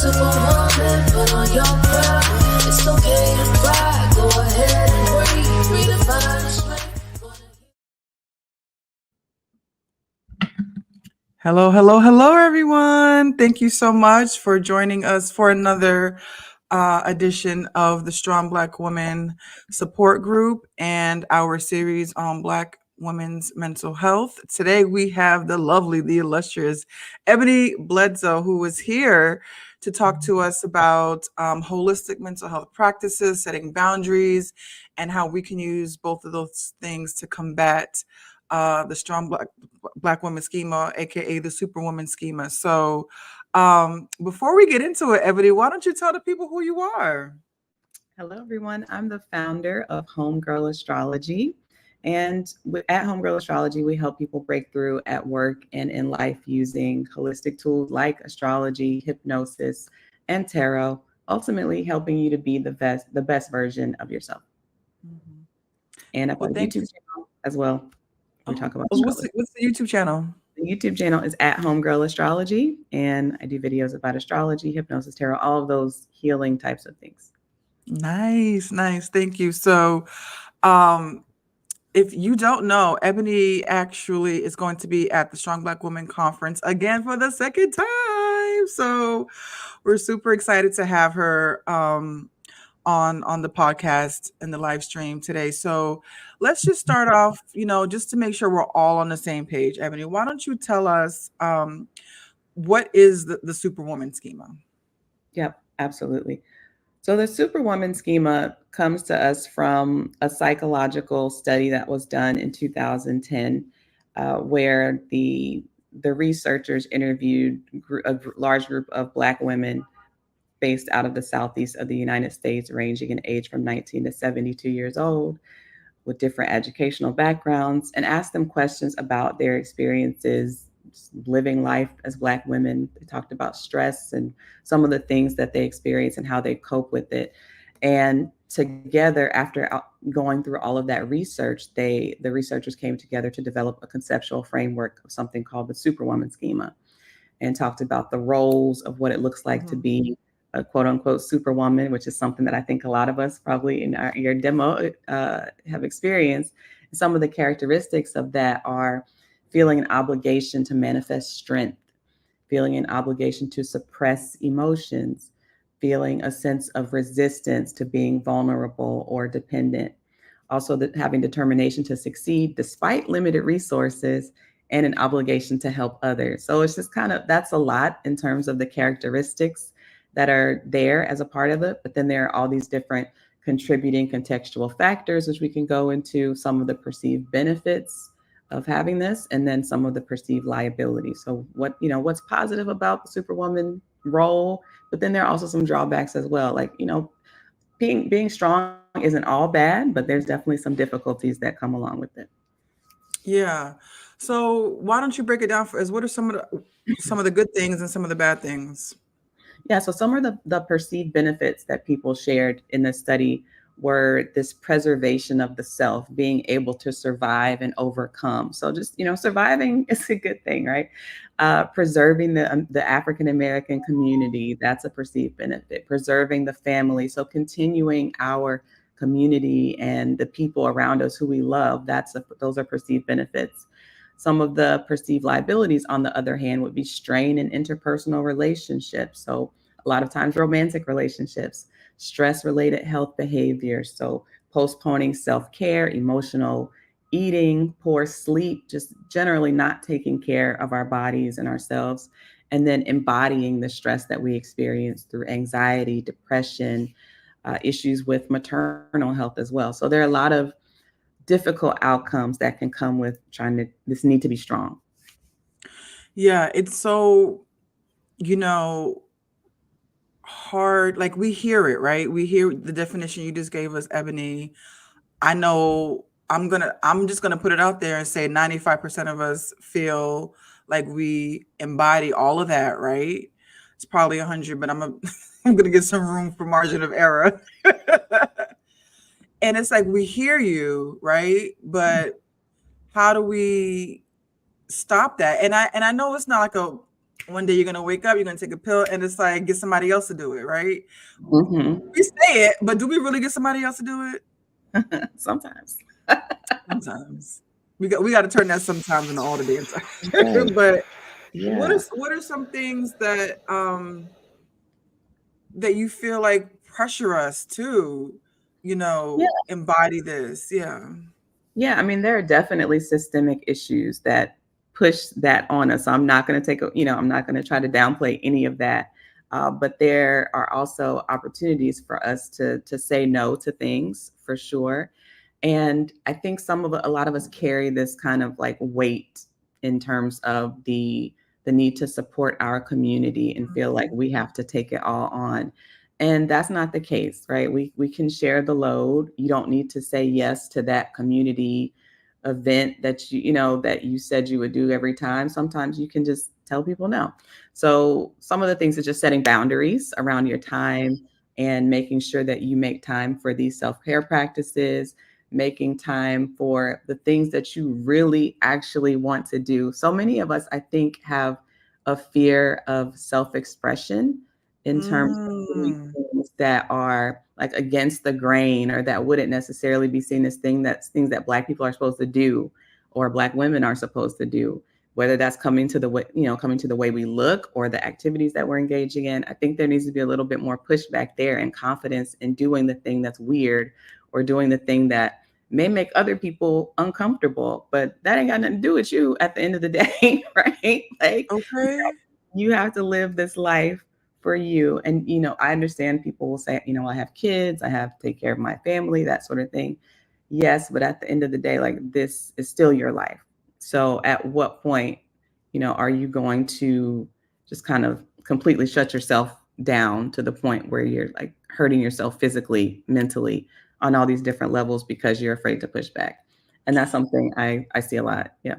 Superwoman, put on your pride. It's okay to cry. Go ahead and breathe. Redefine strength. Hello, hello, hello, everyone. Thank you so much for joining us for another edition of the Strong Black Woman Support Group and our series on Black women's mental health. Today we have the lovely, the illustrious Ebony Bledsoe, who is here to talk to us about holistic mental health practices, setting boundaries, and how we can use both of those things to combat the Strong Black Woman Schema, aka the Superwoman Schema. So, before we get into it, Ebony, why don't you tell the people who you are? Hello, everyone. I'm the founder of Homegirl Astrology. And at Homegirl Astrology, we help people break through at work and in life using holistic tools like astrology, hypnosis, and tarot, ultimately helping you to be the best version of yourself. Mhm. And I've got a Thank YouTube you. channel as well. We talk about What's astrology. what's the YouTube channel? The YouTube channel is at Homegirl Astrology, and I do videos about astrology, hypnosis, tarot, all of those healing types of things. Nice, nice. Thank you. So, um, if you don't know, Ebony actually is going to be at the Strong Black Woman Conference again for the second time. So we're super excited to have her on the podcast and the live stream today. So let's just start off, just to make sure we're all on the same page. Ebony, why don't you tell us what is the Superwoman schema? Yep, absolutely. So the Superwoman schema comes to us from a psychological study that was done in 2010, where the researchers interviewed a large group of Black women based out of the southeast of the United States, ranging in age from 19 to 72 years old, with different educational backgrounds, and asked them questions about their experiences living life as Black women. They talked about stress and some of the things that they experience and how they cope with it. And together, after going through all of that research, the researchers came together to develop a conceptual framework of something called the Superwoman schema, and talked about the roles of what it looks like to be a quote unquote superwoman, which is something that I think a lot of us probably in your demo have experienced. Some of the characteristics of that are feeling an obligation to manifest strength, feeling an obligation to suppress emotions, feeling a sense of resistance to being vulnerable or dependent. Also, having determination to succeed despite limited resources, and an obligation to help others. So it's just that's a lot in terms of the characteristics that are there as a part of it. But then there are all these different contributing contextual factors, which we can go into, some of the perceived benefits of having this, and then some of the perceived liabilities. So what's positive about the Superwoman role, but then there are also some drawbacks as well. Like, being strong isn't all bad, but there's definitely some difficulties that come along with it. Yeah. So why don't you break it down for us? What are some of the good things and some of the bad things? Yeah, so some of the perceived benefits that people shared in this study were this preservation of the self, being able to survive and overcome. So just, surviving is a good thing, right? Preserving the African American community, that's a perceived benefit. Preserving the family, so continuing our community and the people around us who we love, those are perceived benefits. Some of the perceived liabilities, on the other hand, would be strain in interpersonal relationships. So a lot of times romantic relationships, stress-related health behaviors. So postponing self-care, emotional eating, poor sleep, just generally not taking care of our bodies and ourselves, and then embodying the stress that we experience through anxiety, depression, issues with maternal health as well. So there are a lot of difficult outcomes that can come with this need to be strong. Yeah, it's so, hard. Like we hear it, right? We hear the definition you just gave us, Ebony. I know I'm just gonna put it out there and say 95% of us feel like we embody all of that, right? It's probably 100, but I'm gonna get some room for margin of error. And it's like we hear you, right? But how do we stop that? And I know it's not like one day you're gonna wake up, you're gonna take a pill, and it's like get somebody else to do it, right? Mm-hmm. We say it, but do we really get somebody else to do it? Sometimes. Sometimes. We got to turn that sometimes into all the damn Right. time. But Yeah. what are some things that that you feel like pressure us to, Yeah. embody this? Yeah. Yeah. I mean, there are definitely systemic issues that push that on us. I'm not going to I'm not going to try to downplay any of that. But there are also opportunities for us to say no to things for sure. And I think a lot of us carry this kind of like weight in terms of the need to support our community and feel like we have to take it all on. And that's not the case, right? We can share the load. You don't need to say yes to that community event that that you said you would do every time. Sometimes you can just tell people no. So some of the things is just setting boundaries around your time and making sure that you make time for these self-care practices, making time for the things that you really actually want to do. So many of us, I think, have a fear of self-expression in terms of doing Mm. things that are like against the grain or that wouldn't necessarily be seen as things that Black people are supposed to do or Black women are supposed to do, whether that's coming to the way, coming to the way we look or the activities that we're engaging in. I think there needs to be a little bit more pushback there and confidence in doing the thing that's weird or doing the thing that may make other people uncomfortable, but that ain't got nothing to do with you at the end of the day, right? Like Okay. you have to live this life for you. And, I understand people will say, I have kids, I have to take care of my family, that sort of thing. Yes, but at the end of the day, like this is still your life. So at what point, are you going to just kind of completely shut yourself down to the point where you're like hurting yourself physically, mentally on all these different levels because you're afraid to push back? And that's something I see a lot. Yeah.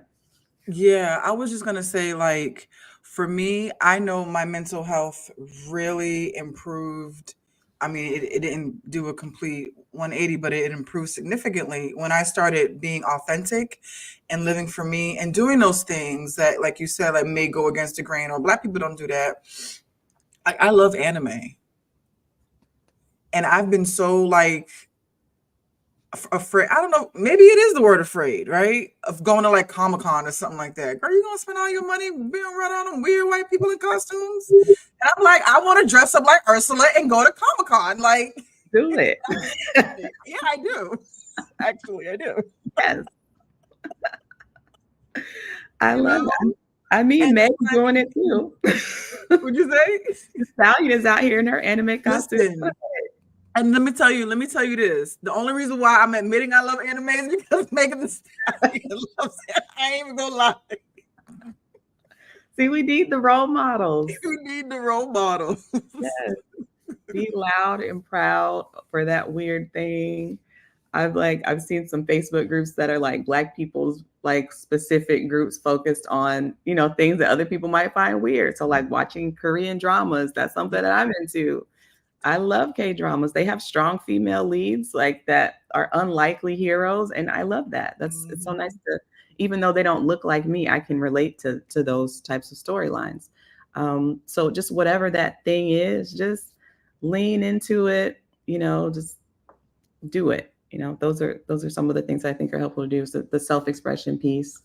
Yeah, I was just gonna say, like, for me, I know my mental health really improved. I mean, it didn't do a complete 180, but it improved significantly when I started being authentic and living for me and doing those things that, like you said, like may go against the grain or Black people don't do that. I love anime. And I've been so like afraid. I don't know. Maybe it is the word afraid, right? Of going to like Comic-Con or something like that. Girl, you gonna spend all your money being around on weird white people in costumes? And I'm like, I want to dress up like Ursula and go to Comic-Con. Like, Do it. yeah, I do. Actually, I do. Yes. I You love know? that. I mean, And Meg's doing it too. would you say? The Stallion is out here in her anime costume. Listen, and let me tell you this. The only reason why I'm admitting I love anime is because Megan Thee Stallion loves it. I ain't even gonna lie. See, we need the role models. You need the role model. Yes. Be loud and proud for that weird thing. I've seen some Facebook groups that are like Black people's like specific groups focused on, things that other people might find weird. So like watching Korean dramas, that's something that I'm into. I love K dramas. They have strong female leads like that are unlikely heroes, and I love that. It's so nice to, even though they don't look like me, I can relate to those types of storylines. So just whatever that thing is, just lean into it. Just do it. Those are some of the things I think are helpful to do. So the self expression piece,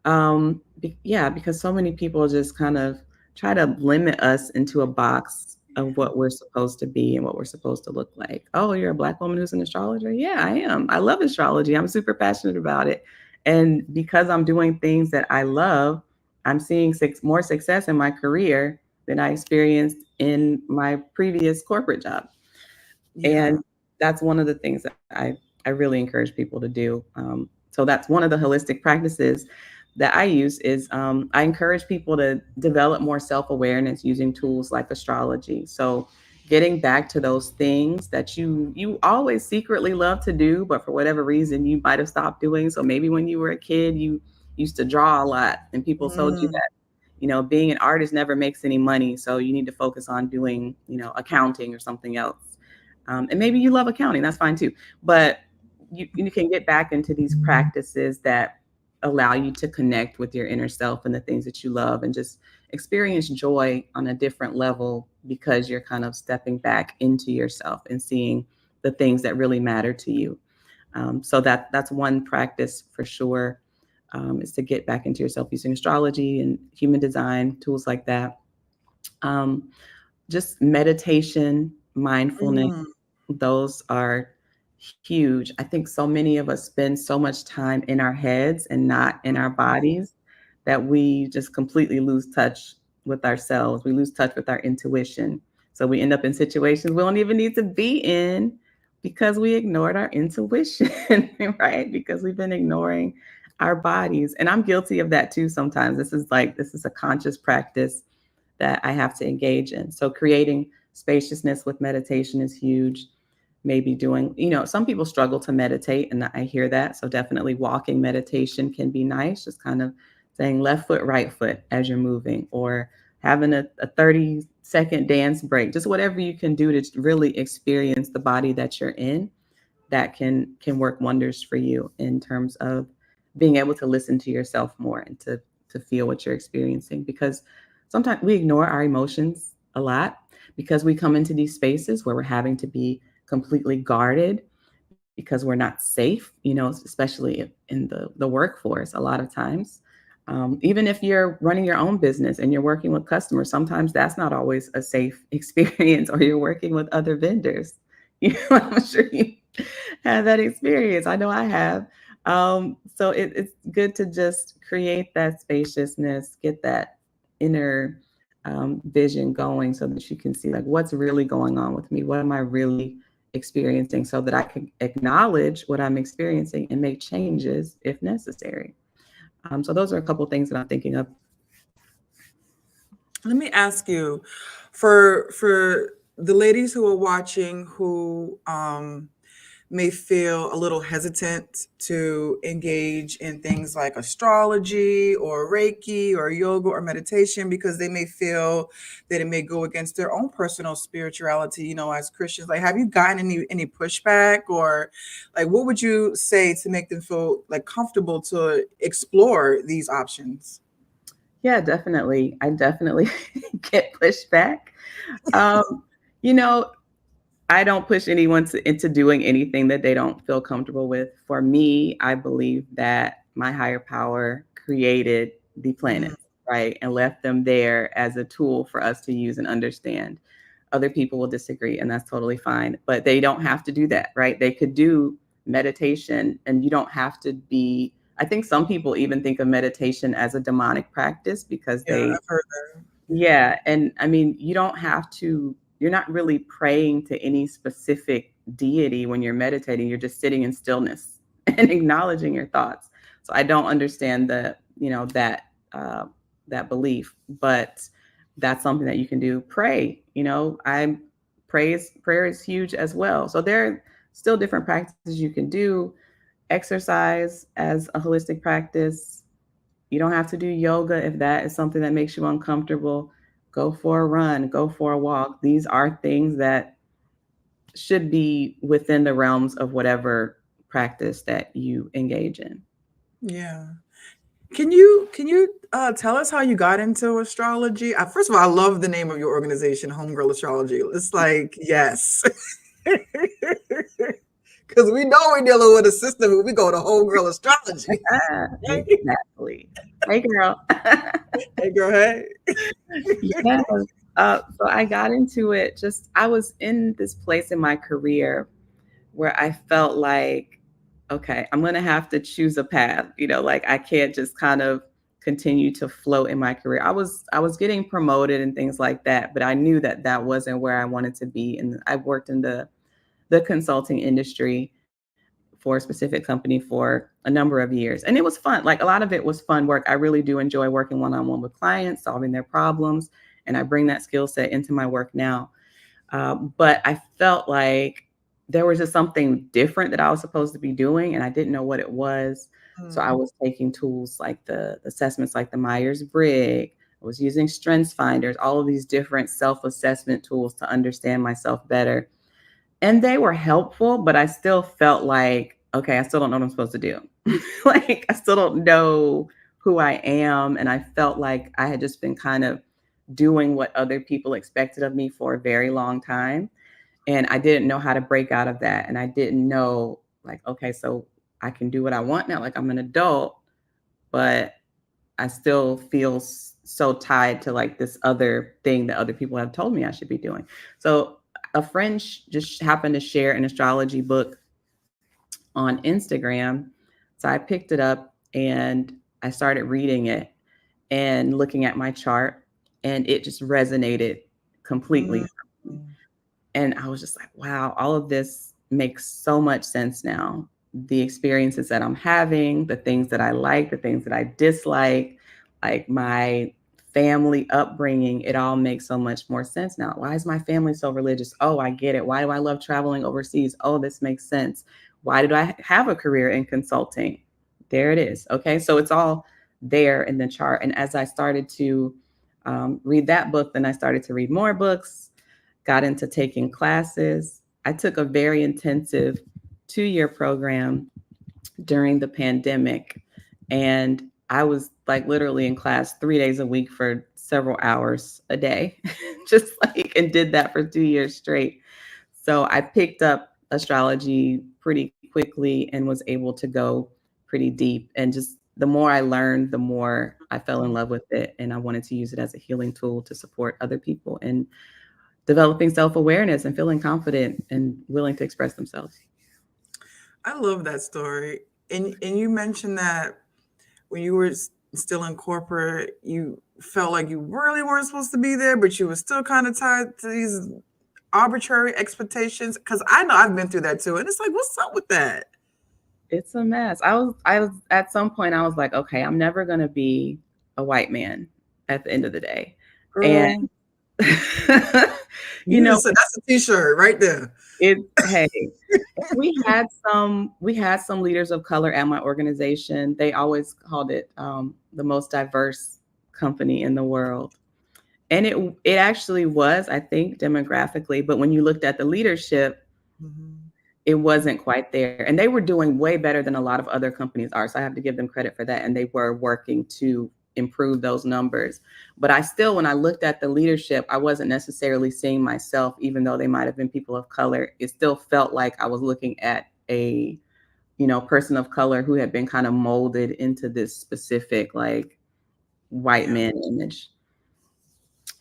yeah, because so many people just kind of try to limit us into a box of what we're supposed to be and what we're supposed to look like. Oh, you're a Black woman who's an astrologer? Yeah, I am. I love astrology. I'm super passionate about it. And because I'm doing things that I love, I'm seeing more success in my career than I experienced in my previous corporate job. Yeah. And that's one of the things that I really encourage people to do. So that's one of the holistic practices that I use is I encourage people to develop more self-awareness using tools like astrology. So getting back to those things that you always secretly love to do, but for whatever reason you might have stopped doing. So maybe when you were a kid, you used to draw a lot and people told you Mm. that, being an artist never makes any money. So you need to focus on doing, accounting or something else. And maybe you love accounting, that's fine too. But you can get back into these practices that allow you to connect with your inner self and the things that you love and just experience joy on a different level because you're kind of stepping back into yourself and seeing the things that really matter to you. So that's one practice for sure, is to get back into yourself using astrology and human design tools like that. Um, just meditation, mindfulness, Mm, those are huge. I think so many of us spend so much time in our heads and not in our bodies that we just completely lose touch with ourselves. We lose touch with our intuition. So we end up in situations we don't even need to be in because we ignored our intuition, right? Because we've been ignoring our bodies. And I'm guilty of that too sometimes. This is a conscious practice that I have to engage in. So creating spaciousness with meditation is huge. Maybe doing, some people struggle to meditate, and I hear that. So definitely walking meditation can be nice, just kind of saying left foot, right foot as you're moving, or having a 30-second dance break, just whatever you can do to really experience the body that you're in, that can work wonders for you in terms of being able to listen to yourself more and to feel what you're experiencing, because sometimes we ignore our emotions a lot because we come into these spaces where we're having to be completely guarded because we're not safe, especially in the workforce a lot of times. Even if you're running your own business and you're working with customers, sometimes that's not always a safe experience, or you're working with other vendors. I'm sure you had that experience. I know I have. So it's good to just create that spaciousness, get that inner vision going so that you can see like what's really going on with me. What am I really experiencing, so that I can acknowledge what I'm experiencing and make changes if necessary. So those are a couple of things that I'm thinking of. let me ask you, for the ladies who are watching who may feel a little hesitant to engage in things like astrology or Reiki or yoga or meditation because they may feel that it may go against their own personal spirituality, as Christians. Like, have you gotten any pushback, or like what would you say to make them feel like comfortable to explore these options? Yeah, definitely. I definitely get pushback. Um, you know, I don't push anyone into doing anything that they don't feel comfortable with. For me, I believe that my higher power created the Mm, planets, right? And left them there as a tool for us to use and understand. Other people will disagree, and that's totally fine. But they don't have to do that, right? They could do meditation, and you don't have to be. I think some people even think of meditation as a demonic practice because yeah, they I've heard that. yeah, and I mean, you don't have to, you're not really praying to any specific deity when you're meditating. You're just sitting in stillness and acknowledging your thoughts. So I don't understand that belief, but that's something that you can do. Pray, prayer is huge as well. So there are still different practices you can do. Exercise as a holistic practice, you don't have to do yoga if that is something that makes you uncomfortable. Go for a run, go for a walk. These are things that should be within the realms of whatever practice that you engage in. Yeah. Can you tell us how you got into astrology? First of all, I love the name of your organization, Homegirl Astrology. It's like, yes. Because we know we're dealing with a system and we go to Homegirl Astrology. Ah, Right? exactly. Hey, girl. Hey, girl, hey. Yes. So I got into it, I was in this place in my career where I felt like, okay, I'm going to have to choose a path, like I can't just kind of continue to float in my career. I was getting promoted and things like that, but I knew that that wasn't where I wanted to be. And I worked in the consulting industry for a specific company for a number of years. And it was fun. Like a lot of it was fun work. I really do enjoy working one-on-one with clients, solving their problems. And I bring that skill set into my work now. But I felt like there was just something different that I was supposed to be doing, and I didn't know what it was. So I Mm, was taking tools like the assessments like the Myers-Briggs. I was using strengths finders, all of these different self-assessment tools to understand myself better. And they were helpful, but I still felt like okay, I still don't know what I'm supposed to do. Like, I still don't know who I am. And I felt like I had just been kind of doing what other people expected of me for a very long time. And I didn't know how to break out of that. And I didn't know, like, okay, so I can do what I want now. Like, I'm an adult, but I still feel so tied to like this other thing that other people have told me I should be doing. So a friend just happened to share an astrology book on Instagram. So I picked it up and I started reading it and looking at my chart, and it just resonated completely. Mm. And I was just like, wow, all of this makes so much sense now. The experiences that I'm having, the things that I like, the things that I dislike, like my family upbringing, it all makes so much more sense now. Why is my family so religious? Oh, I get it. Why do I love traveling overseas? Oh, this makes sense. Why did I have a career in consulting? There it is. Okay. So it's all there in the chart. And as I started to read that book, then I started to read more books, got into taking classes. I took a very intensive 2-year program during the pandemic. And I was like literally in class 3 days a week for several hours a day, just like, and did that for 2 years straight. So I picked up astrology pretty quickly and was able to go pretty deep. And just the more I learned, the more I fell in love with it. And I wanted to use it as a healing tool to support other people and developing self-awareness and feeling confident and willing to express themselves. I love that story. And you mentioned that when you were still in corporate, you felt like you really weren't supposed to be there, but you were still kind of tied to these arbitrary expectations. Because I know I've been through that too, and it's like, what's up with that? It's a mess. I was at some point I was like, okay, I'm never going to be a white man at the end of the day. And Girl, you you know, just said that's a t-shirt right there. it hey, we had some leaders of color at my organization. They always called it the most diverse company in the world. And it actually was, I think, demographically, but when you looked at the leadership, Mhm. it wasn't quite there. And they were doing way better than a lot of other companies are. So I have to give them credit for that. And they were working to improve those numbers. But I still, when I looked at the leadership, I wasn't necessarily seeing myself, even though they might have been people of color. It still felt like I was looking at a, person of color who had been kind of molded into this specific, like, white Yeah, man image.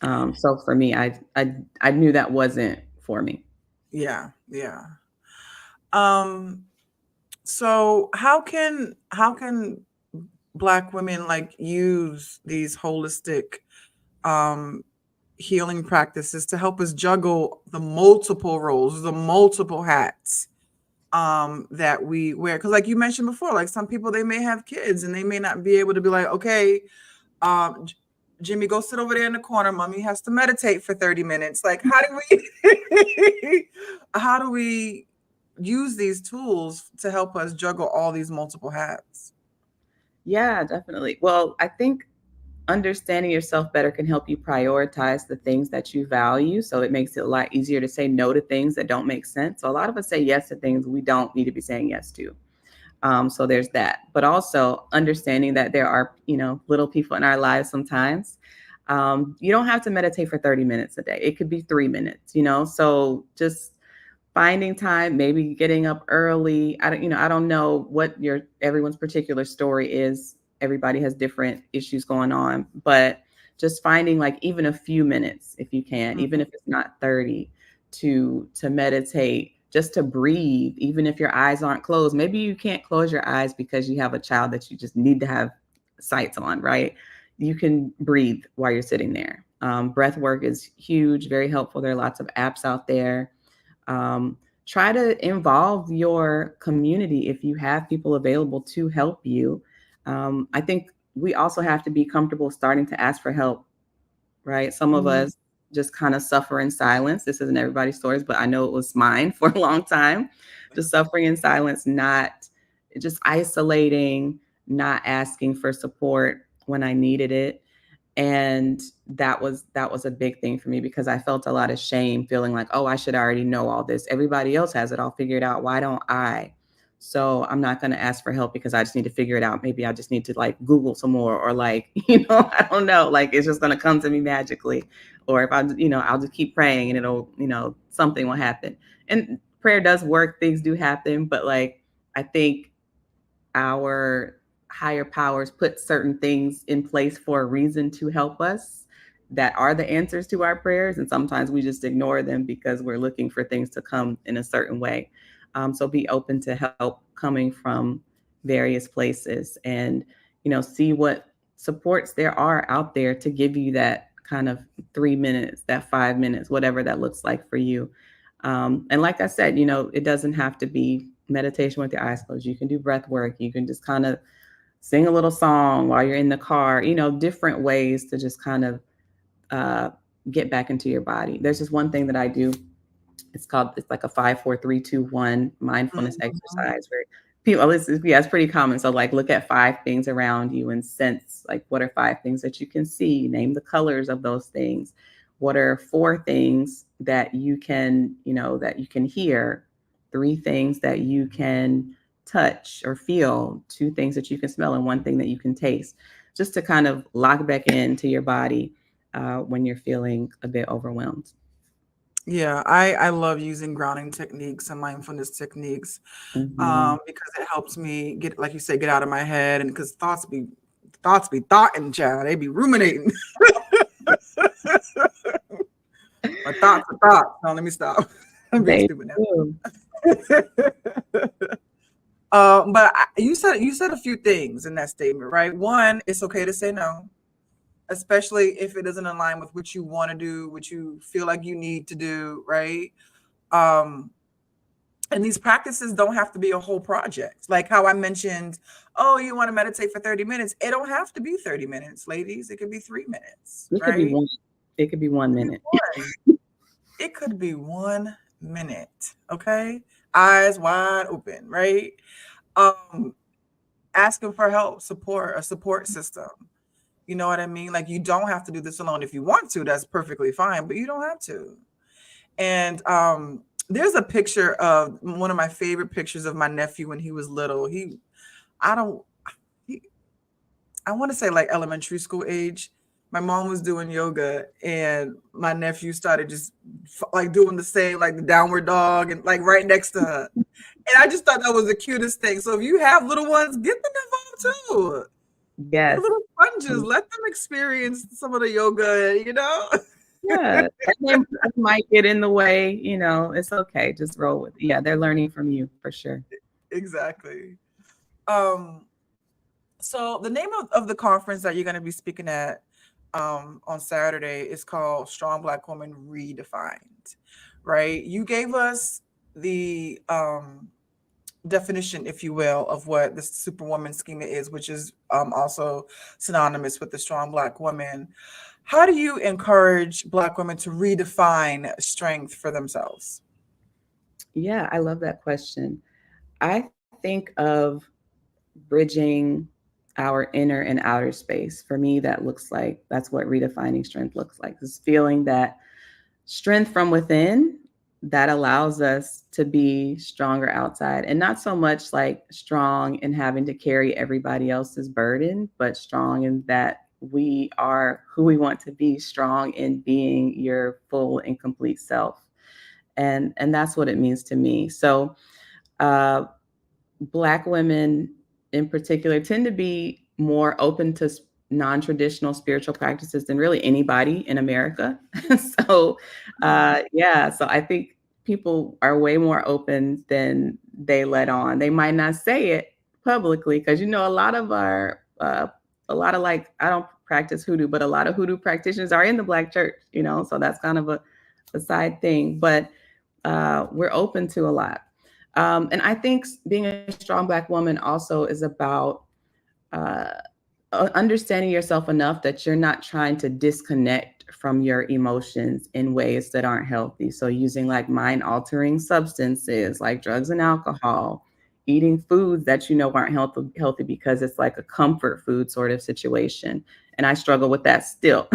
So for me, I knew that wasn't for me. yeah, yeah. Um, so how can Black women like use these holistic um healing practices to help us juggle the multiple roles, the multiple hats that we wear? Because like you mentioned before, like some people they may have kids and they may not be able to be like, okay, J- Jimmy, go sit over there in the corner. Mommy has to meditate for 30 minutes. Like, how do we how do we use these tools to help us juggle all these multiple hats? Yeah, definitely. Well, I think understanding yourself better can help you prioritize the things that you value. So it makes it a lot easier to say no to things that don't make sense. So a lot of us say yes to things we don't need to be saying yes to. So there's that. But also understanding that there are, little people in our lives sometimes. You don't have to meditate for 30 minutes a day. It could be 3 minutes. So just finding time, maybe getting up early. I don't know what your everyone's particular story is. Everybody has different issues going on, but just finding like even a few minutes if you can, even Mhm. if it's not 30, to meditate, just to breathe, even if your eyes aren't closed. Maybe you can't close your eyes because you have a child that you just need to have sights on, right? You can breathe while you're sitting there. Breath work is huge, very helpful. There are lots of apps out there. Try to involve your community if you have people available to help you. I think we also have to be comfortable starting to ask for help, right? Some of Mhm. us just kind of suffer in silence. This isn't everybody's stories, but I know it was mine for a long time. Just suffering in silence, not just isolating, not asking for support when I needed it. And that was a big thing for me because I felt a lot of shame, feeling like, oh, I should already know all this. Everybody else has it all figured out. Why don't I? So I'm not going to ask for help because I just need to figure it out. Maybe I just need to like Google some more, or like, I don't know, like it's just going to come to me magically. Or if I'll just keep praying and it'll, something will happen. And prayer does work. Things do happen. But like, I think our higher powers put certain things in place for a reason to help us that are the answers to our prayers. And sometimes we just ignore them because we're looking for things to come in a certain way. So be open to help coming from various places, and, see what supports there are out there to give you that kind of 3 minutes, that 5 minutes, whatever that looks like for you. And like I said, it doesn't have to be meditation with your eyes closed. You can do breath work. You can just kind of sing a little song while you're in the car, different ways to just kind of get back into your body. There's just one thing that I do. It's like a 5, 4, 3, 2, 1 mindfulness exercise where people, it's pretty common. So like look at 5 things around you and sense like, what are 5 things that you can see? Name the colors of those things. What are 4 things that you can, that you can hear? 3 things that you can touch or feel, 2 things that you can smell, and 1 thing that you can taste, just to kind of lock back into your body when you're feeling a bit overwhelmed. Yeah, I love using grounding techniques and mindfulness techniques because it helps me get, like you say, get out of my head, and because thoughts be thoughting, child. They be ruminating. My thoughts are thoughts. No, let me stop. I'm being stupid now. But you said a few things in that statement, right? One, it's okay to say no, especially if it doesn't align with what you want to do, what you feel like you need to do, right? And these practices don't have to be a whole project. Like how I mentioned, oh, you want to meditate for 30 minutes. It don't have to be 30 minutes, ladies. It could be 3 minutes, It right? It could be 1 minute. It could be 1 minute, okay? Eyes wide open, right? Asking for help, a support system. You know what I mean? Like you don't have to do this alone. If you want to, that's perfectly fine, but you don't have to. And there's a picture of one of my favorite pictures of my nephew when he was little. I want to say like elementary school age. My mom was doing yoga and my nephew started just like doing the same, like the downward dog, and like right next to her. And I just thought that was the cutest thing. So if you have little ones, get them involved too. Yes. They're little sponges. Let them experience some of the yoga, Yeah. And they might get in the way, it's okay. Just roll with it. Yeah, they're learning from you for sure. Exactly. So the name of the conference that you're going to be speaking at on Saturday is called Strong Black Woman Redefined, right? You gave us the definition, if you will, of what the Superwoman schema is, which is also synonymous with the strong Black woman. How do you encourage Black women to redefine strength for themselves? Yeah, I love that question. I think of bridging our inner and outer space. For me, that's what redefining strength looks like. This feeling that strength from within that allows us to be stronger outside, and not so much like strong in having to carry everybody else's burden, but strong in that we are who we want to be, strong in being your full and complete self. And that's what it means to me. So Black women in particular tend to be more open to non-traditional spiritual practices than really anybody in America. So I think people are way more open than they let on. They might not say it publicly because, a lot of like, I don't practice hoodoo, but a lot of hoodoo practitioners are in the Black church, so that's kind of a side thing, but we're open to a lot. And I think being a strong Black woman also is about understanding yourself enough that you're not trying to disconnect from your emotions in ways that aren't healthy. So using like mind altering substances like drugs and alcohol, eating foods that aren't healthy because it's like a comfort food sort of situation. And I struggle with that still.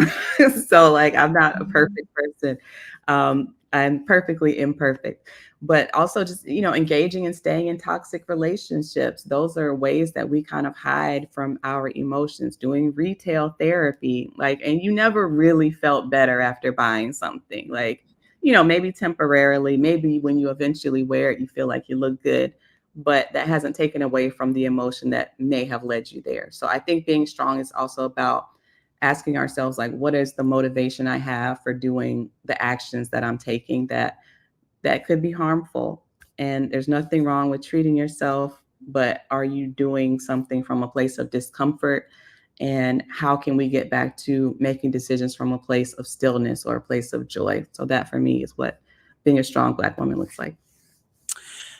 So like I'm not a Mhm. perfect person. I'm perfectly imperfect. But also just, engaging and staying in toxic relationships. Those are ways that we kind of hide from our emotions, doing retail therapy. Like, and you never really felt better after buying something. Like, maybe temporarily, maybe when you eventually wear it, you feel like you look good, but that hasn't taken away from the emotion that may have led you there. So I think being strong is also about asking ourselves, like, what is the motivation I have for doing the actions that I'm taking that could be harmful? And there's nothing wrong with treating yourself, but are you doing something from a place of discomfort? And how can we get back to making decisions from a place of stillness or a place of joy? So that for me is what being a strong Black woman looks like.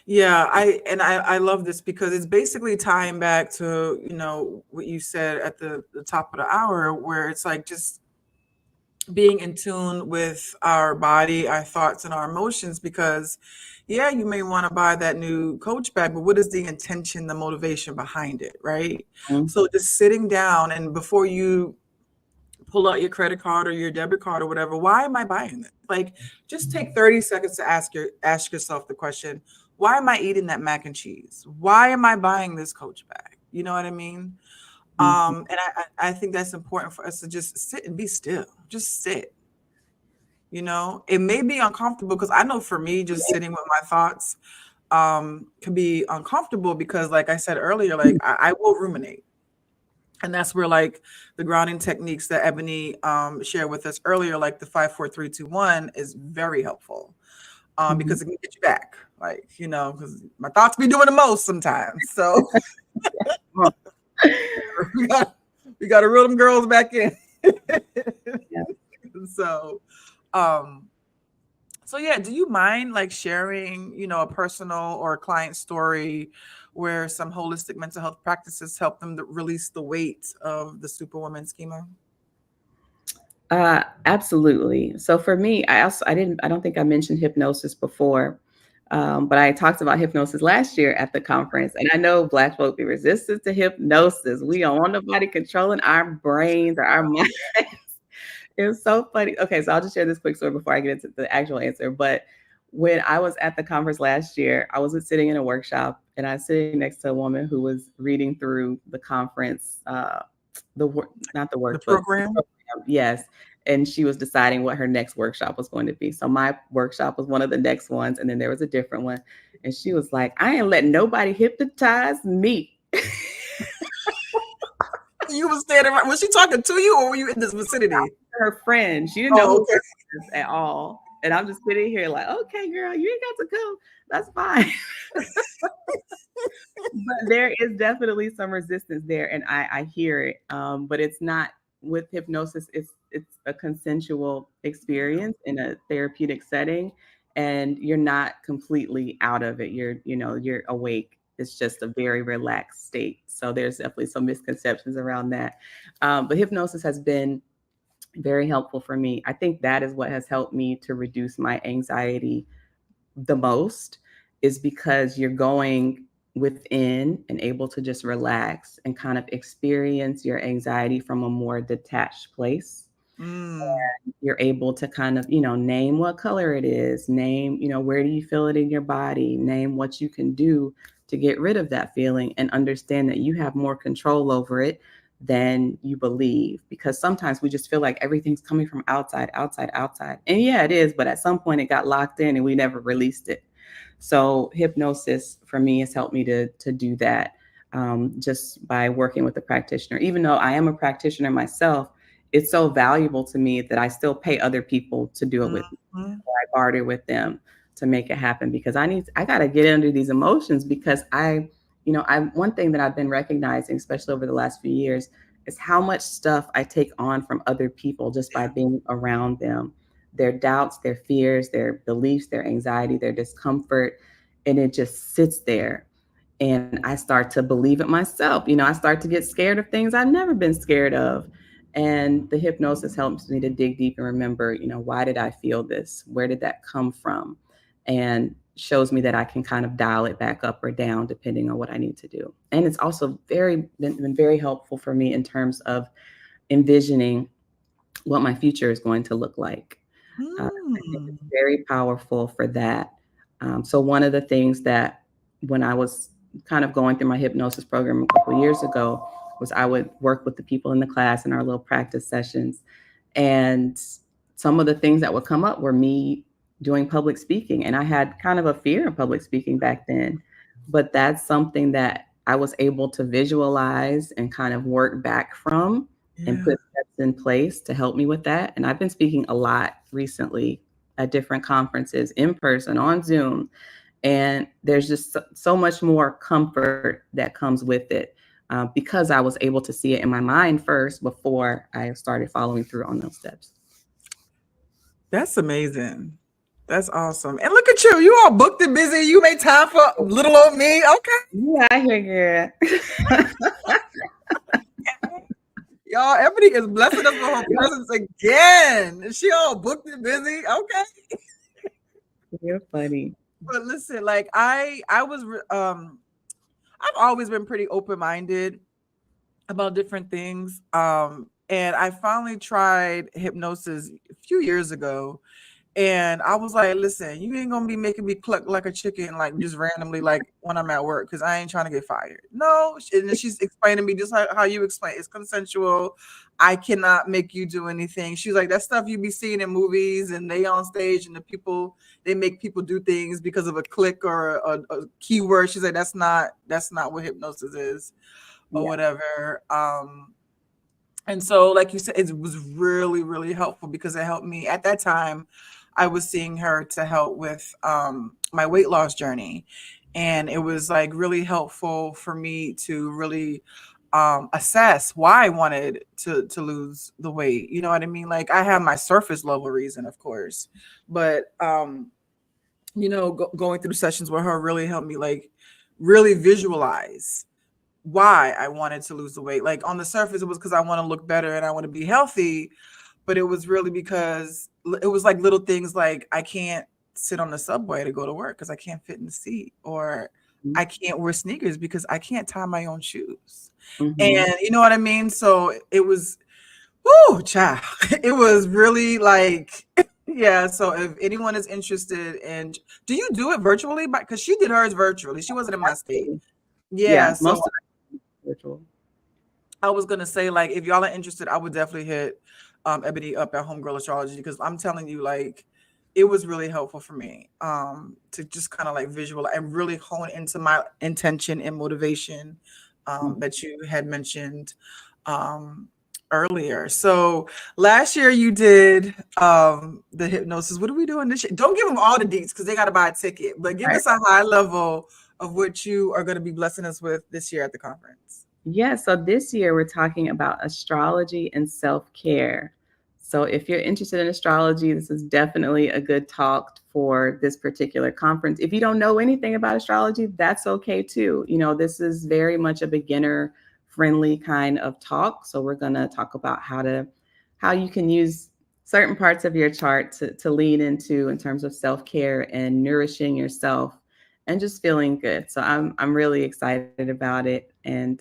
Yeah, I love this because it's basically tying back to, what you said at the top of the hour, where it's like just being in tune with our body, our thoughts, and our emotions. Because, yeah, you may want to buy that new Coach bag, but what is the intention, the motivation behind it, right? Mhm. So just sitting down and before you pull out your credit card or your debit card or whatever, why am I buying this? Like, just take 30 seconds to ask yourself the question, why am I eating that mac and cheese? Why am I buying this Coach bag? You know what I mean? Mhm. And I think that's important for us to just sit and be still. Just sit. It may be uncomfortable because I know for me, just sitting with my thoughts can be uncomfortable because, like I said earlier, like I will ruminate. And that's where like the grounding techniques that Ebony shared with us earlier, like the 5 4 3 2 1, is very helpful Mhm. because it can get you back, like, because my thoughts be doing the most sometimes. So Well, we got we got to reel them girls back in. yeah. so um so yeah, do you mind like sharing, a personal or a client story where some holistic mental health practices help them to release the weight of the Superwoman schema? Absolutely. So for me, I don't think I mentioned hypnosis before, but I talked about hypnosis last year at the conference. And I know Black folk be resistant to hypnosis. We don't want nobody controlling our brains or our minds. It was so funny. Okay, so I'll just share this quick story before I get into the actual answer. But when I was at the conference last year, I was sitting in a workshop and I was sitting next to a woman who was reading through the conference, not the The workbook, the program? program, yes. And she was deciding what her next workshop was going to be. So my workshop was one of the next ones, and then there was a different one. And she was like, "I ain't letting nobody hypnotize me." You were standing right. Was she talking to you or were you in this vicinity? Her friend. She didn't know Oh, who okay. I was at all. And I'm just sitting here like, okay, girl, you ain't got to go. That's fine. But there is definitely some resistance there, and I hear it. But it's not with hypnosis. It's a consensual experience in a therapeutic setting, and you're not completely out of it. You're awake. It's just a very relaxed state. So there's definitely some misconceptions around that. But hypnosis has been very helpful for me. I think that is what has helped me to reduce my anxiety the most, is because you're going within and able to just relax and kind of experience your anxiety from a more detached place. Mm. You're able to kind of, name what color it is, name, where do you feel it in your body, name what you can do to get rid of that feeling, and understand that you have more control over it than you believe. Because sometimes we just feel like everything's coming from outside, outside, outside. And yeah, it is, but at some point it got locked in and we never released it. So hypnosis for me has helped me to do that, just by working with a practitioner. Even though I am a practitioner myself, it's so valuable to me that I still pay other people to do it with me. Mhm. I barter with them to make it happen, because I got to get under these emotions, because one thing that I've been recognizing, especially over the last few years, is how much stuff I take on from other people just by being around them. Their doubts, their fears, their beliefs, their anxiety, their discomfort, and it just sits there. And I start to believe it myself. I start to get scared of things I've never been scared of. And the hypnosis helps me to dig deep and remember, why did I feel this? Where did that come from? And shows me that I can kind of dial it back up or down depending on what I need to do. And it's also been very helpful for me in terms of envisioning what my future is going to look like. I think it's Mm. very powerful for that. So one of the things that when I was kind of going through my hypnosis program a couple of years ago was I would work with the people in the class in our little practice sessions. And some of the things that would come up were me doing public speaking. And I had kind of a fear of public speaking back then. But that's something that I was able to visualize and kind of work back from and Yeah. put steps in place to help me with that. And I've been speaking a lot recently at different conferences in person on Zoom. And there's just so much more comfort that comes with it because I was able to see it in my mind first before I started following through on those steps. That's amazing. That's awesome. And look at you. You all booked and busy. You made time for little old me. Okay. Yeah, I hear you. Y'all, Ebony is blessing us with her presence again. She all booked and busy. Okay. You're funny. But listen, like I was I've always been pretty open-minded about different things. And I finally tried hypnosis a few years ago. And I was like, listen, you ain't gonna be making me cluck like a chicken, like just randomly, like when I'm at work, because I ain't trying to get fired. No. And then she's explaining to me just like how you explain it's consensual. I cannot make you do anything. She's like, that stuff you be seeing in movies and they on stage and the people, they make people do things because of a click or a keyword. She's like, that's not what hypnosis is or Yeah. whatever. And so, like you said, it was really, really helpful because it helped me at that time. I was seeing her to help with my weight loss journey. And it was like really helpful for me to really assess why I wanted to lose the weight. You know what I mean? Like I have my surface level reason, of course, but going through sessions with her really helped me like really visualize why I wanted to lose the weight. Like on the surface, it was because I want to look better and I want to be healthy, but it was really because it was like little things like I can't sit on the subway to go to work because I can't fit in the seat, or I can't wear sneakers because I can't tie my own shoes. Mm-hmm. And you know what I mean? So it was, whoo, child. It was really like, yeah. So if anyone is interested in, do you do it virtually? Because she did hers virtually. She wasn't in my state. Absolutely. Yeah. Yeah, So most of it is virtual. I was gonna say, like, if y'all are interested, I would definitely hit Ebony up at Homegirl Astrology because I'm telling you, like, it was really helpful for me to just kind of like visual and really hone into my intention and motivation Mhm. that you had mentioned um, earlier. So last year you did the hypnosis. What are we doing this year? Don't give them all the deets because they got to buy a ticket, but give Right. us a high level of what you are going to be blessing us with this year at the conference. Yeah, so this year we're talking about astrology and self-care. So if you're interested in astrology, this is definitely a good talk for this particular conference. If you don't know anything about astrology, that's okay too. This is very much a beginner friendly kind of talk. So we're going to talk about how you can use certain parts of your chart to lean into in terms of self-care and nourishing yourself and just feeling good. So I'm really excited about it, and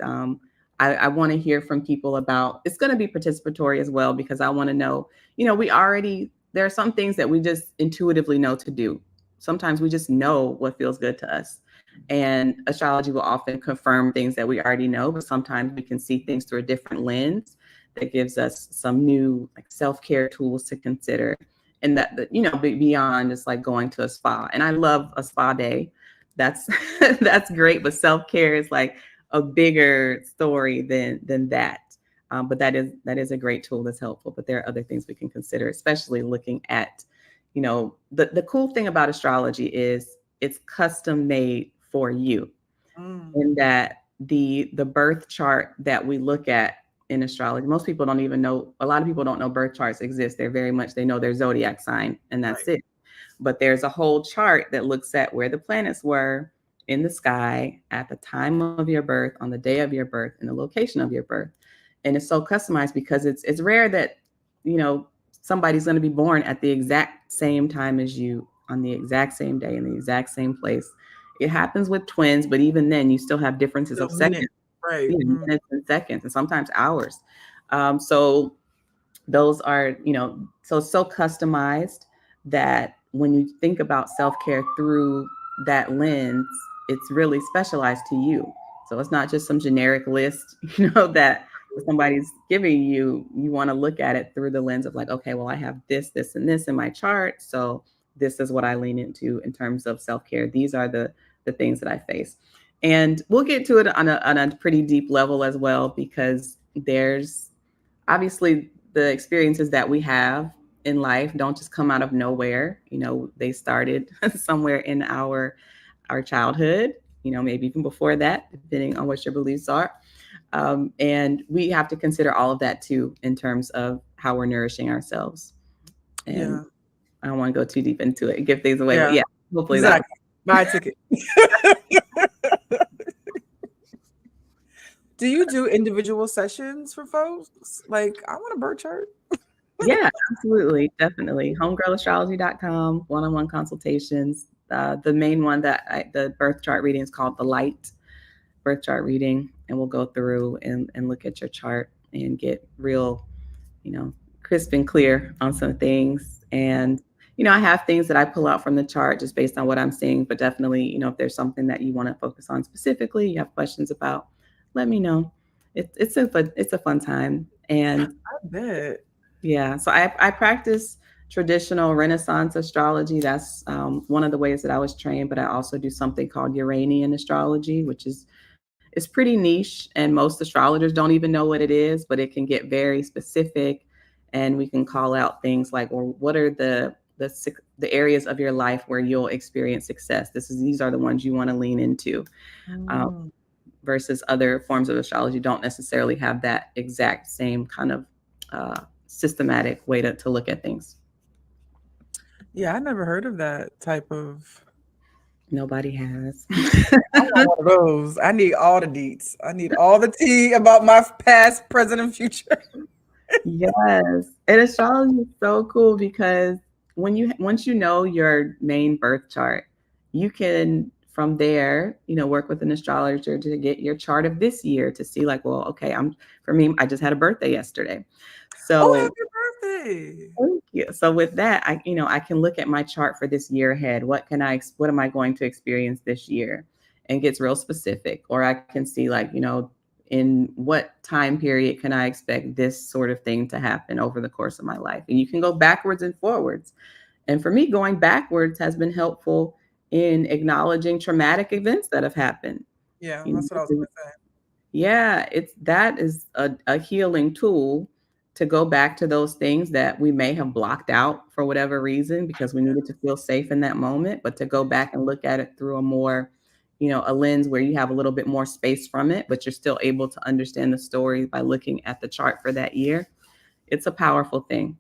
I want to hear from people about. It's going to be participatory as well because I want to know. There are some things that we just intuitively know to do. Sometimes we just know what feels good to us, and astrology will often confirm things that we already know. But sometimes we can see things through a different lens that gives us some new like self-care tools to consider, and that beyond just like going to a spa. And I love a spa day. That's that's great, but self-care is like a bigger story than that. But that is a great tool that's helpful. But there are other things we can consider, especially looking at, the cool thing about astrology is it's custom made for you, in that the birth chart that we look at in astrology, most people don't even know. A lot of people don't know birth charts exist. They know their zodiac sign, and that's Right. it. But there's a whole chart that looks at where the planets were in the sky at the time of your birth, on the day of your birth, and the location of your birth. And it's so customized because it's rare that, somebody's going to be born at the exact same time as you on the exact same day in the exact same place. It happens with twins, but even then, you still have differences A of minute. seconds, Right. minutes and seconds, and sometimes hours. So those are, so customized that when you think about self-care through that lens, it's really specialized to you. So it's not just some generic list, that somebody's giving you. You want to look at it through the lens of like, okay, well, I have this, this, and this in my chart. So this is what I lean into in terms of self-care. These are the things that I face. And we'll get to it on a pretty deep level as well, because there's obviously the experiences that we have in life don't just come out of nowhere. They started somewhere in our childhood, maybe even before that, depending on what your beliefs are. And we have to consider all of that too in terms of how we're nourishing ourselves. And Yeah. I don't want to go too deep into it and give things away, but Yeah. hopefully Exactly. Buy a ticket. Do you do individual sessions for folks? Like, I want a birth chart. Yeah, absolutely. Definitely. Homegirlastrology.com, one-on-one consultations. The main one the birth chart reading is called the Light birth chart reading. And we'll go through and look at your chart and get real, crisp and clear on some things. And, I have things that I pull out from the chart just based on what I'm seeing, but definitely, if there's something that you want to focus on specifically, you have questions about, let me know. It's a fun time. And I bet. yeah, so I practice traditional Renaissance astrology. That's one of the ways that I was trained, but I also do something called Uranian astrology, which is it's pretty niche, and most astrologers don't even know what it is, but it can get very specific, and we can call out things like, well, what are the areas of your life where you'll experience success? These are the ones you want to lean into. Versus other forms of astrology don't necessarily have that exact same kind of systematic way to look at things. Yeah, I never heard of that type of. Nobody has. I want one of those. I need all the deets. I need all the tea about my past, present, and future. Yes. And astrology is so cool because once you know your main birth chart, you can from there, work with an astrologer to get your chart of this year to see like, well, okay, for me, I just had a birthday yesterday. So happy birthday. Thank you. So with that, I can look at my chart for this year ahead. What am I going to experience this year? And gets real specific. Or I can see like, in what time period can I expect this sort of thing to happen over the course of my life? And you can go backwards and forwards. And for me, going backwards has been helpful in acknowledging traumatic events that have happened. Yeah, that's what I was going to say. Yeah, that is a healing tool to go back to those things that we may have blocked out for whatever reason because we needed to feel safe in that moment, but to go back and look at it through a more, a lens where you have a little bit more space from it, but you're still able to understand the story by looking at the chart for that year. It's a powerful thing.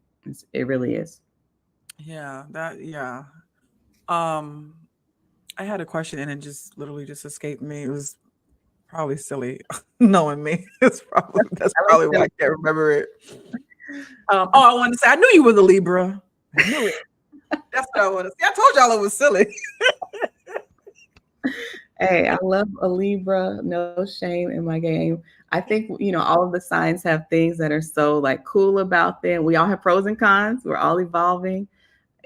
It really is. Yeah, yeah. I had a question and it just literally just escaped me. It was probably silly knowing me. That's probably why I can't remember it. I wanted to say I knew you were the Libra. I knew it. That's what I want to say. I told y'all it was silly. Hey, I love a Libra. No shame in my game. I think, all of the signs have things that are so like cool about them. We all have pros and cons. We're all evolving.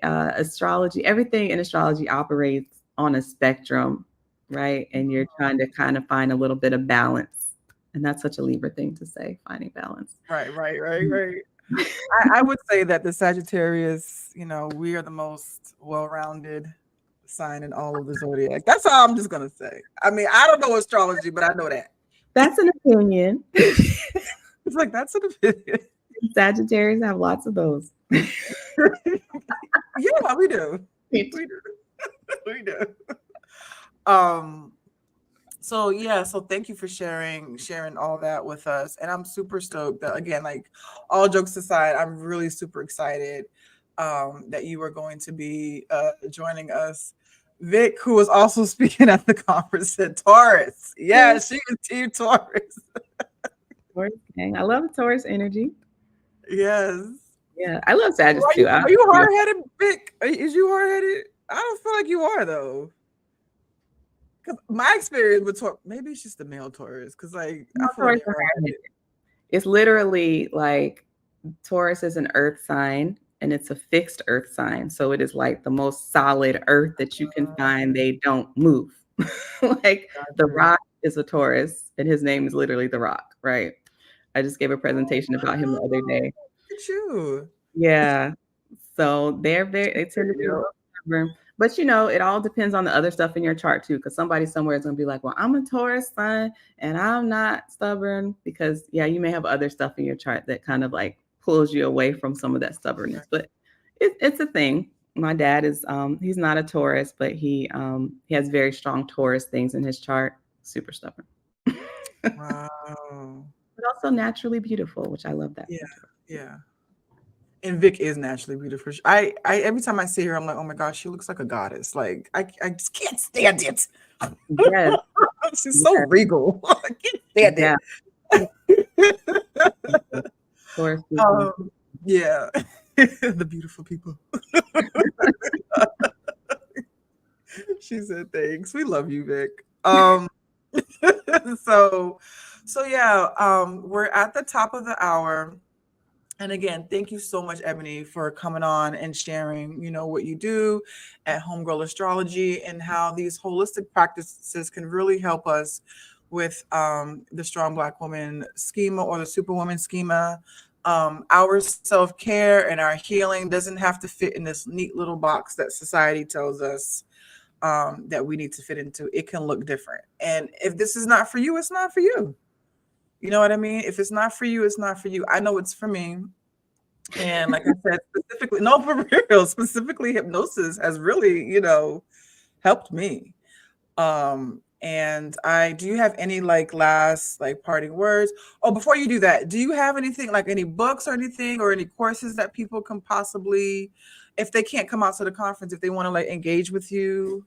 Astrology, everything in astrology operates on a spectrum, right? And you're trying to kind of find a little bit of balance. And that's such a Libra thing to say, finding balance. Right. I would say that the Sagittarius, we are the most well-rounded sign in all of the zodiac. That's all I'm just going to say. I mean, I don't know astrology, but I know that. That's an opinion. It's like, that's an opinion. Sagittarius have lots of those. Yeah, we do. We do. So thank you for sharing all that with us. And I'm super stoked that, again, like all jokes aside, I'm really super excited that you are going to be joining us. Vic, who was also speaking at the conference, said Taurus. Yeah, she is Team Taurus. Taurus gang. I love Taurus energy. Yes. Yeah, I love Sagittarius too. Are you hard-headed, Vic? Is you hard-headed? I don't feel like you are though. Because my experience with Taurus, maybe it's just the male Taurus. Because like I feel like it's literally like Taurus is an earth sign and it's a fixed earth sign. So it is like the most solid earth that you can find. They don't move. Like the rock is a Taurus and his name is literally the rock, right? I just gave a presentation about him the other day. Look at you. Yeah. So they tend to be stubborn. But you know, it all depends on the other stuff in your chart too, because somebody somewhere is gonna be like, well, I'm a Taurus sun and I'm not stubborn, because yeah, you may have other stuff in your chart that kind of like pulls you away from some of that stubbornness. But it's a thing. My dad is he's not a Taurus, but he has very strong Taurus things in his chart. Super stubborn. Wow. But also naturally beautiful, which I love that. Yeah, yeah. And Vic is naturally beautiful. I every time I see her, I'm like, oh my gosh, she looks like a goddess. Like I just can't stand it. Yes. She's so regal. I can't stand it. Taurus. Yeah. The beautiful people. She said thanks. We love you, Vic. So yeah, we're at the top of the hour. And again, thank you so much, Ebony, for coming on and sharing, you know, what you do at Homegirl Astrology and how these holistic practices can really help us with the Strong Black Woman schema or the Superwoman schema. Our self-care and our healing doesn't have to fit in this neat little box that society tells us that we need to fit into. It can look different. And if this is not for you, it's not for you. You know what I mean? If it's not for you, it's not for you. I know it's for me. And like I said, specifically, no, for real, specifically hypnosis has really, you know, helped me. And do you have any like last like parting words? Oh, before you do that, do you have anything like any books or anything or any courses that people can possibly, if they can't come out to the conference, if they want to like engage with you?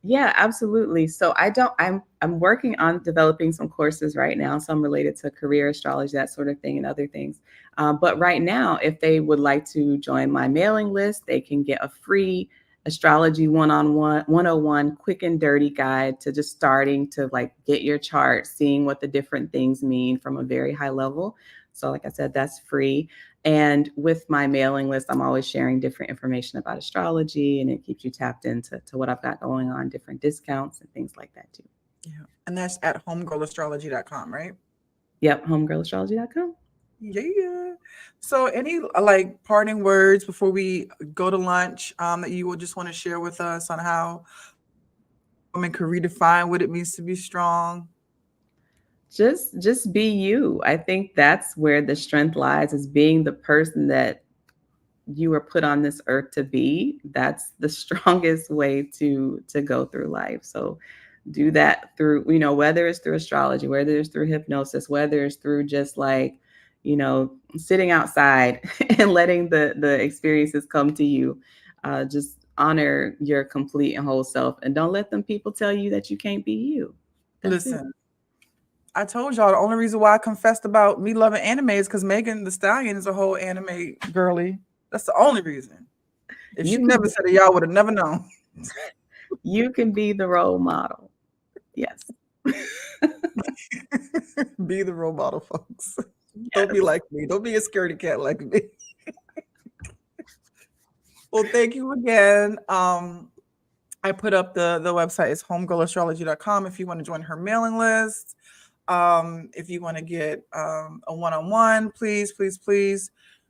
Yeah, absolutely. So I'm working on developing some courses right now, some related to career astrology, that sort of thing, and other things. But right now, if they would like to join my mailing list, they can get a free astrology 101 quick and dirty guide to just starting to like get your chart, seeing what the different things mean from a very high level. So like I said, that's free. And with my mailing list, I'm always sharing different information about astrology, and it keeps you tapped into what I've got going on, different discounts and things like that too. Yeah. And that's at homegirlastrology.com, right? Yep. Homegirlastrology.com. Yeah. So any like parting words before we go to lunch that you would just want to share with us on how women can redefine what it means to be strong? Just be you. I think that's where the strength lies, is being the person that you were put on this earth to be. That's the strongest way to go through life. So do that through, you know, whether it's through astrology, whether it's through hypnosis, whether it's through just like, you know, sitting outside and letting the experiences come to you. Just honor your complete and whole self, and don't let them people tell you that you can't be you. Listen, I told y'all the only reason why I confessed about me loving anime is because Megan Thee Stallion is a whole anime girly. That's the only reason. If she never said it, y'all would have never known. You can be the role model. Yes. Be the role model, folks. Yes. Don't be like me. Don't be a scaredy cat like me. Well, thank you again. I put up the website is homegirlastrology.com if you want to join her mailing list. If you want to get a one-on-one, please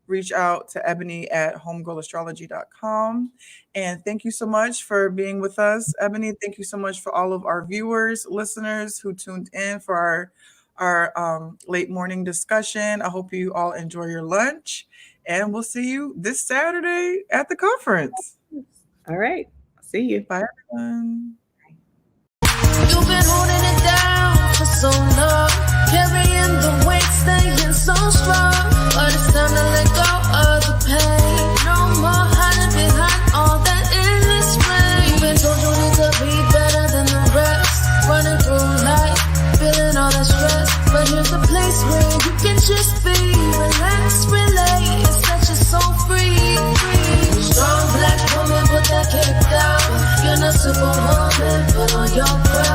reach out to Ebony at homegirlastrology.com. And thank you so much for being with us, Ebony. Thank you so much for all of our viewers, listeners who tuned in for our late morning discussion. I hope you all enjoy your lunch, and we'll see you this Saturday at the conference. All right. See you. Bye, everyone. You've been holding it down for so long, carrying the weight, staying so strong. But it's time to let go of the pain. No more hiding behind all that endless rain. You've been told you need to be better than the rest, running through life, feeling all the stress. But here's a place where you can just be, relax, relate, and set your soul free. Strong black woman, put that kick down. put on your pride.